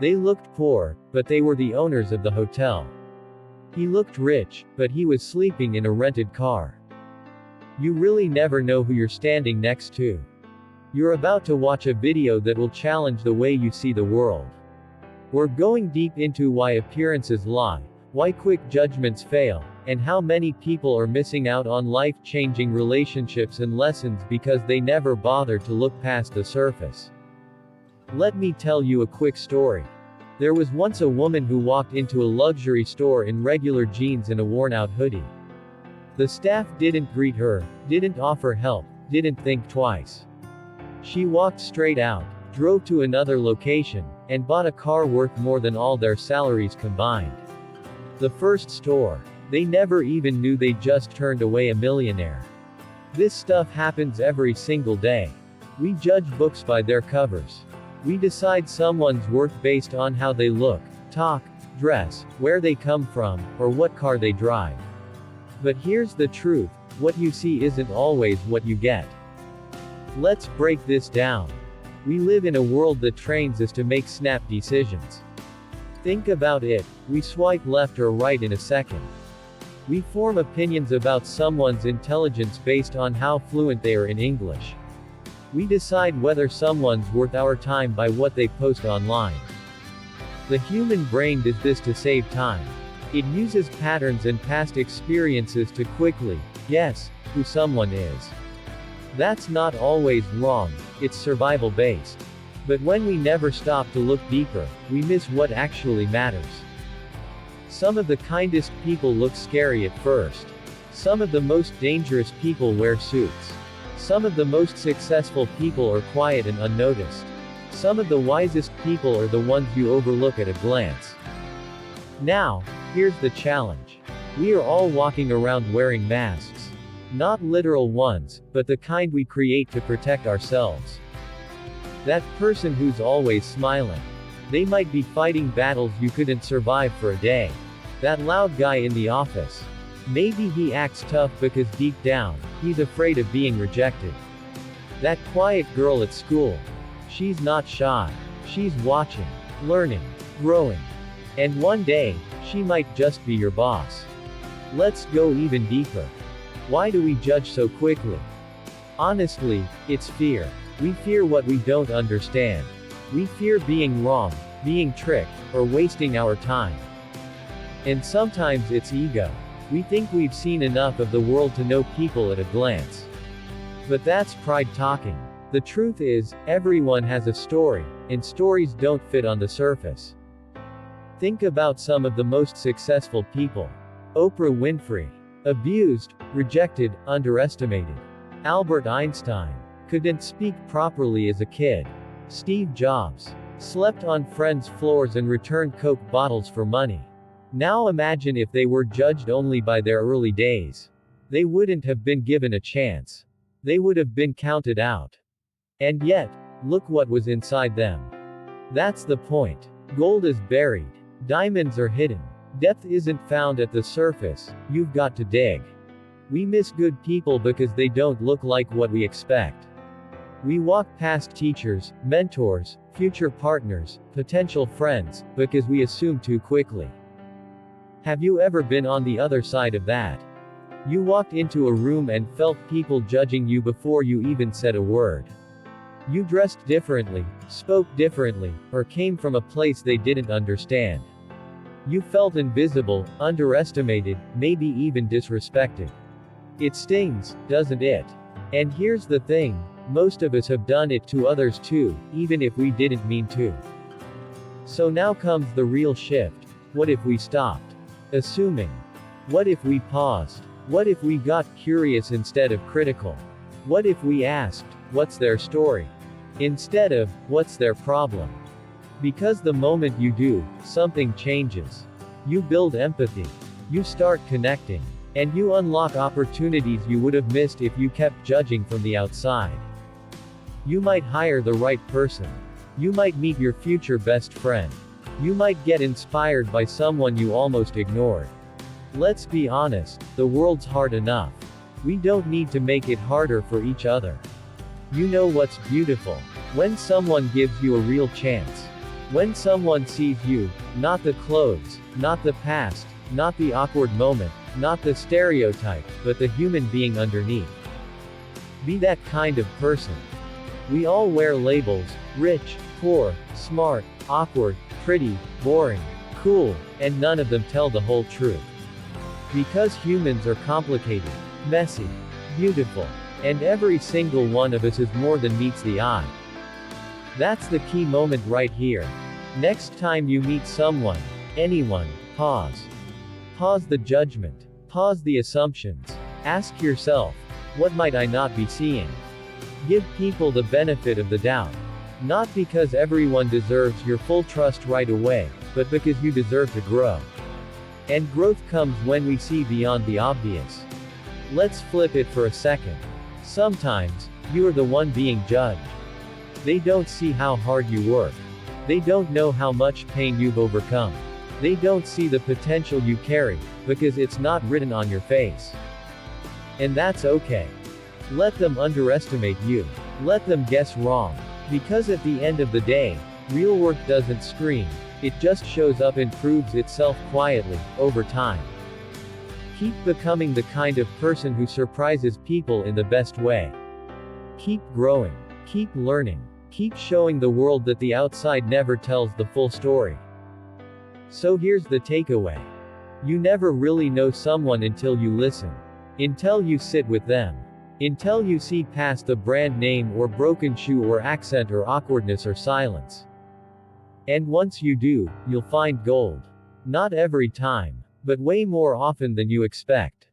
They looked poor, but they were the owners of the hotel. He looked rich, but he was sleeping in a rented car. You really never know who you're standing next to. You're about to watch a video that will challenge the way you see the world. We're going deep into why appearances lie, why quick judgments fail, and how many people are missing out on life-changing relationships and lessons because they never bother to look past the surface. Let me tell you a quick story. There was once a woman who walked into a luxury store in regular jeans and a worn-out hoodie. The staff didn't greet her, didn't offer help, didn't think twice. She walked straight out, drove to another location, and bought a car worth more than all their salaries combined. The first store. They never even knew they just turned away a millionaire. This stuff happens every single day. We judge books by their covers. We decide someone's worth based on how they look, talk, dress, where they come from, or what car they drive. But here's the truth, what you see isn't always what you get. Let's break this down. We live in a world that trains us to make snap decisions. Think about it, we swipe left or right in a second. We form opinions about someone's intelligence based on how fluent they are in English. We decide whether someone's worth our time by what they post online. The human brain does this to save time. It uses patterns and past experiences to quickly guess who someone is. That's not always wrong, it's survival-based. But when we never stop to look deeper, we miss what actually matters. Some of the kindest people look scary at first. Some of the most dangerous people wear suits. Some of the most successful people are quiet and unnoticed. Some of the wisest people are the ones you overlook at a glance. Now, here's the challenge. We are all walking around wearing masks. Not literal ones, but the kind we create to protect ourselves. That person who's always smiling. They might be fighting battles you couldn't survive for a day. That loud guy in the office. Maybe he acts tough because deep down, he's afraid of being rejected. That quiet girl at school. She's not shy. She's watching, learning, growing. And one day, she might just be your boss. Let's go even deeper. Why do we judge so quickly? Honestly, it's fear. We fear what we don't understand. We fear being wrong, being tricked, or wasting our time. And sometimes it's ego. We think we've seen enough of the world to know people at a glance. But that's pride talking. The truth is, everyone has a story, and stories don't fit on the surface. Think about some of the most successful people. Oprah Winfrey. Abused, rejected, underestimated. Albert Einstein. Couldn't speak properly as a kid. Steve Jobs. Slept on friends' floors and returned Coke bottles for money. Now imagine if they were judged only by their early days. They wouldn't have been given a chance. They would have been counted out. And yet, look what was inside them. That's the point. Gold is buried. Diamonds are hidden. Depth isn't found at the surface, you've got to dig. We miss good people because they don't look like what we expect. We walk past teachers, mentors, future partners, potential friends, because we assume too quickly. Have you ever been on the other side of that? You walked into a room and felt people judging you before you even said a word. You dressed differently, spoke differently, or came from a place they didn't understand. You felt invisible, underestimated, maybe even disrespected. It stings, doesn't it? And here's the thing, most of us have done it to others too, even if we didn't mean to. So now comes the real shift. What if we stopped assuming? What if we paused? What if we got curious instead of critical? What if we asked, what's their story? Instead of, what's their problem? Because the moment you do, something changes. You build empathy. You start connecting. And you unlock opportunities you would have missed if you kept judging from the outside. You might hire the right person. You might meet your future best friend. You might get inspired by someone you almost ignored. Let's be honest, the world's hard enough. We don't need to make it harder for each other. You know what's beautiful? When someone gives you a real chance. When someone sees you, not the clothes, not the past, not the awkward moment, not the stereotype, but the human being underneath. Be that kind of person. We all wear labels: rich, poor, smart, awkward, pretty, boring, cool, and none of them tell the whole truth. Because humans are complicated, messy, beautiful, and every single one of us is more than meets the eye. That's the key moment right here. Next time you meet someone, anyone, pause. Pause the judgment. Pause the assumptions. Ask yourself, what might I not be seeing? Give people the benefit of the doubt. Not because everyone deserves your full trust right away, but because you deserve to grow. And growth comes when we see beyond the obvious. Let's flip it for a second. Sometimes, you are the one being judged. They don't see how hard you work. They don't know how much pain you've overcome. They don't see the potential you carry, because it's not written on your face. And that's okay. Let them underestimate you. Let them guess wrong. Because at the end of the day, real work doesn't scream, it just shows up and proves itself quietly, over time. Keep becoming the kind of person who surprises people in the best way. Keep growing. Keep learning. Keep showing the world that the outside never tells the full story. So here's the takeaway. You never really know someone until you listen. Until you sit with them. Until you see past the brand name or broken shoe or accent or awkwardness or silence. And once you do, you'll find gold. Not every time, but way more often than you expect.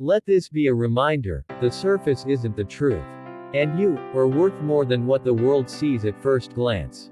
Let this be a reminder, the surface isn't the truth. And you are worth more than what the world sees at first glance.